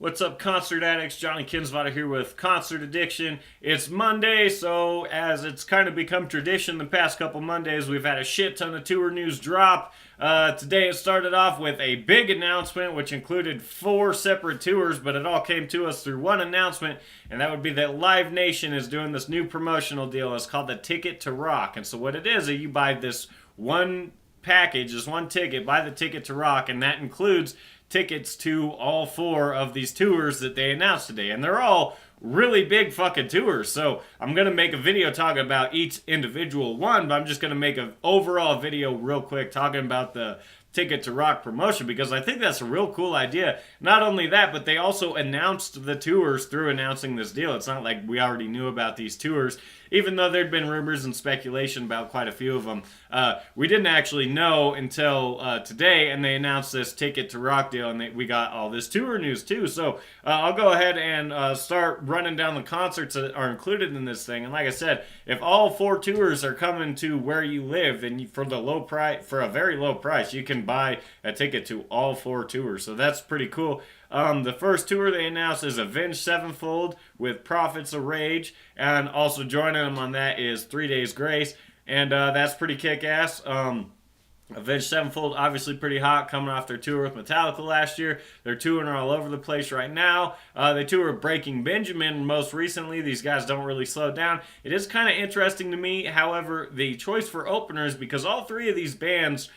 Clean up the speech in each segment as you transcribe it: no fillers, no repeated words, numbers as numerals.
What's up, concert addicts? Johnny Kinsvater here with Concert Addiction. It's Monday, so as it's kind of become tradition the past couple Mondays, we've had a shit ton of tour news drop. Today it started off with a big announcement, which included 4 separate tours, but it all came to us through one announcement, and that would be that Live Nation is doing this new promotional deal. It's called the Ticket to Rock, and so what it is you buy this one package, this one ticket, buy the Ticket to Rock, and that includes tickets to all 4 of these tours that they announced today. And they're all really big fucking tours. So I'm going to make a video talking about each individual one, but I'm just going to make an overall video real quick talking about the Ticket to Rock promotion because I think that's a real cool idea. Not only that, but they also announced the tours through announcing this deal. It's not like we already knew about these tours, even though there'd been rumors and speculation about quite a few of them. We didn't actually know until today, and they announced this Ticket to Rock deal, and we got all this tour news too. So I'll go ahead and start running down the concerts that are included in this thing. And like I said, if all 4 tours are coming to where you live, then for a very low price, you can buy a ticket to all 4 tours. So that's pretty cool. The first tour they announced is Avenged Sevenfold with Prophets of Rage, and also joining them on that is 3 Days Grace, and that's pretty kick-ass. Avenged Sevenfold, obviously pretty hot, coming off their tour with Metallica last year. They're touring all over the place right now. They tour with Breaking Benjamin most recently. These guys don't really slow down. It is kind of interesting to me, however, the choice for openers, because all 3 of these bands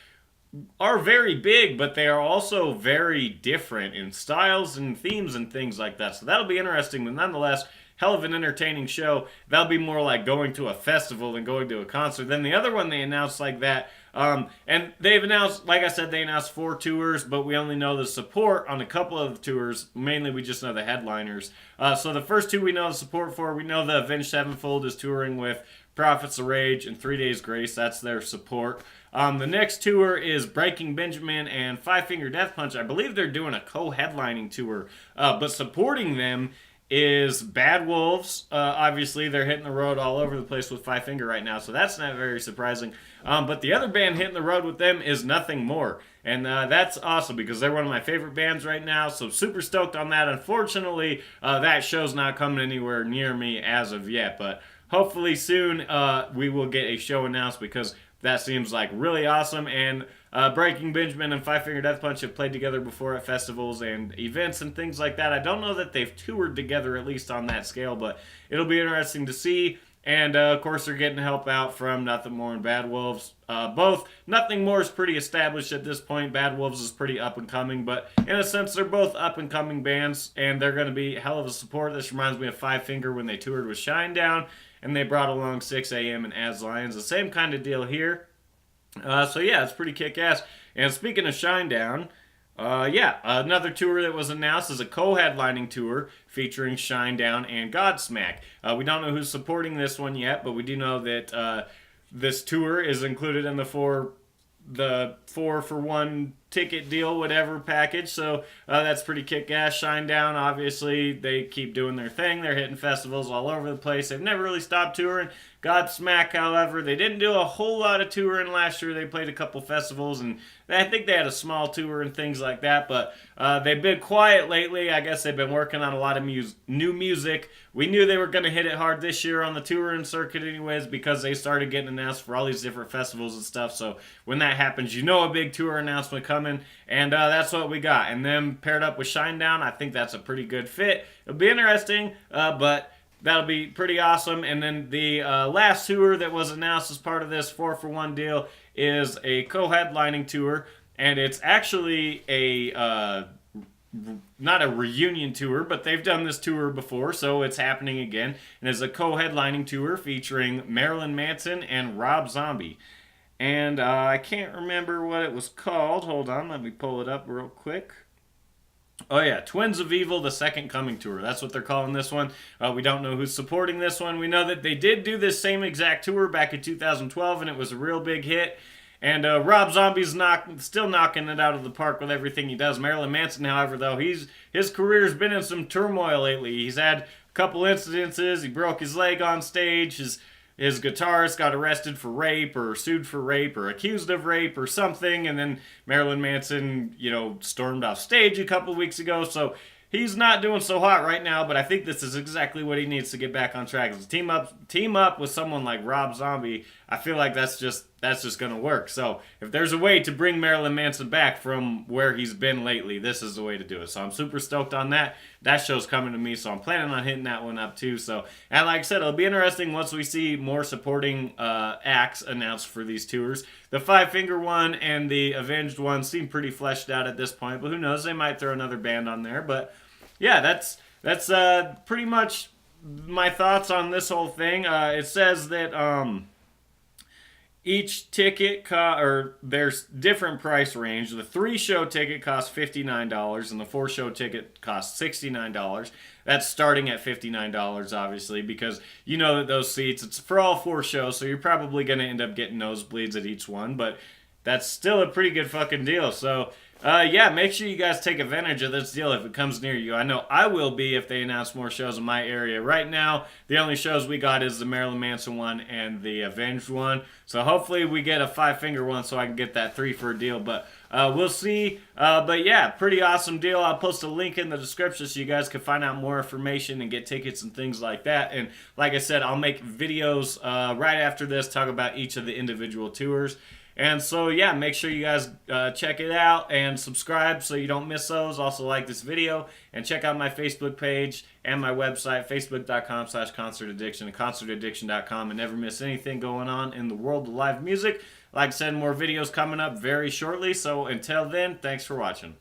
are very big, but they are also very different in styles and themes and things like that. So that'll be interesting, but nonetheless, hell of an entertaining show. That'll be more like going to a festival than going to a concert. Then the other one they announced like that, and they've announced, like I said, they announced 4 tours, but we only know the support on a couple of the tours. Mainly, we just know the headliners. So the first 2 we know the support for. We know the Avenged Sevenfold is touring with Prophets of Rage and 3 Days Grace. That's their support. The next tour is Breaking Benjamin and Five Finger Death Punch. I believe they're doing a co-headlining tour, but supporting them is Bad Wolves. Obviously, they're hitting the road all over the place with Five Finger right now, so that's not very surprising. But the other band hitting the road with them is Nothing More, and that's awesome because they're one of my favorite bands right now, so super stoked on that. Unfortunately, that show's not coming anywhere near me as of yet, but hopefully soon we will get a show announced because that seems like really awesome. And Breaking Benjamin and Five Finger Death Punch have played together before at festivals and events and things like that. I don't know that they've toured together, at least on that scale, but it'll be interesting to see. And of course, they're getting help out from Nothing More and Bad Wolves. Both Nothing More is pretty established at this point. Bad Wolves is pretty up and coming, but in a sense, they're both up and coming bands, and they're going to be hell of a support. This reminds me of Five Finger when they toured with Shinedown, and they brought along 6 a.m. and As Lions. The same kind of deal here. So yeah, it's pretty kick-ass. And speaking of Shinedown, another tour that was announced is a co-headlining tour featuring Shinedown and Godsmack. We don't know who's supporting this one yet, but we do know that this tour is included in the 4-for-1 ticket deal, whatever package. So that's pretty kick-ass. Shinedown, obviously, they keep doing their thing. They're hitting festivals all over the place. They've never really stopped touring. Godsmack, however, they didn't do a whole lot of touring last year. They played a couple festivals, and I think they had a small tour and things like that, but they've been quiet lately. I guess they've been working on a lot of new music. We knew they were going to hit it hard this year on the touring circuit anyways because they started getting announced for all these different festivals and stuff, so when that happens, you know a big tour announcement coming, and that's what we got. And then paired up with Shinedown, I think that's a pretty good fit. It'll be interesting, but that'll be pretty awesome. And then the last tour that was announced as part of this 4-for-1 deal is a co-headlining tour, and it's actually not a reunion tour, but they've done this tour before, so it's happening again. And it's a co-headlining tour featuring Marilyn Manson and Rob Zombie. And I can't remember what it was called. Hold on, let me pull it up real quick. Oh yeah, Twins of Evil, the Second Coming Tour. That's what they're calling this one. We don't know who's supporting this one. We know that they did do this same exact tour back in 2012, and it was a real big hit. And Rob Zombie's still knocking it out of the park with everything he does. Marilyn Manson, however, though, his career's been in some turmoil lately. He's had a couple incidences. He broke his leg on stage. His guitarist got arrested for rape or sued for rape or accused of rape or something, and then Marilyn Manson, stormed off stage a couple weeks ago. So he's not doing so hot right now, but I think this is exactly what he needs to get back on track. Team up with someone like Rob Zombie. I feel like that's just gonna work. So if there's a way to bring Marilyn Manson back from where he's been lately, this is the way to do it. So I'm super stoked on that. That show's coming to me, so I'm planning on hitting that one up too. So, and like I said, it'll be interesting once we see more supporting acts announced for these tours. The Five Finger one and the Avenged one seem pretty fleshed out at this point, but who knows? They might throw another band on there. But yeah, that's pretty much my thoughts on this whole thing. It says that each ticket or there's different price range. The 3-show ticket costs $59 and the 4-show ticket costs $69. That's starting at $59, obviously, because you know that those seats, it's for all 4 shows, so you're probably going to end up getting nosebleeds at each one, but that's still a pretty good fucking deal. So yeah, make sure you guys take advantage of this deal if it comes near you. I know I will be if they announce more shows in my area. Right now, the only shows we got is the Marilyn Manson one and the Avenged one. So hopefully we get a 5-finger one so I can get that 3 for a deal. But we'll see. But yeah, pretty awesome deal. I'll post a link in the description so you guys can find out more information and get tickets and things like that. And like I said, I'll make videos right after this, talk about each of the individual tours. And so, yeah, make sure you guys check it out and subscribe so you don't miss those. Also, like this video and check out my Facebook page and my website, facebook.com/concertaddiction and concertaddiction.com, and never miss anything going on in the world of live music. Like I said, more videos coming up very shortly. So until then, thanks for watching.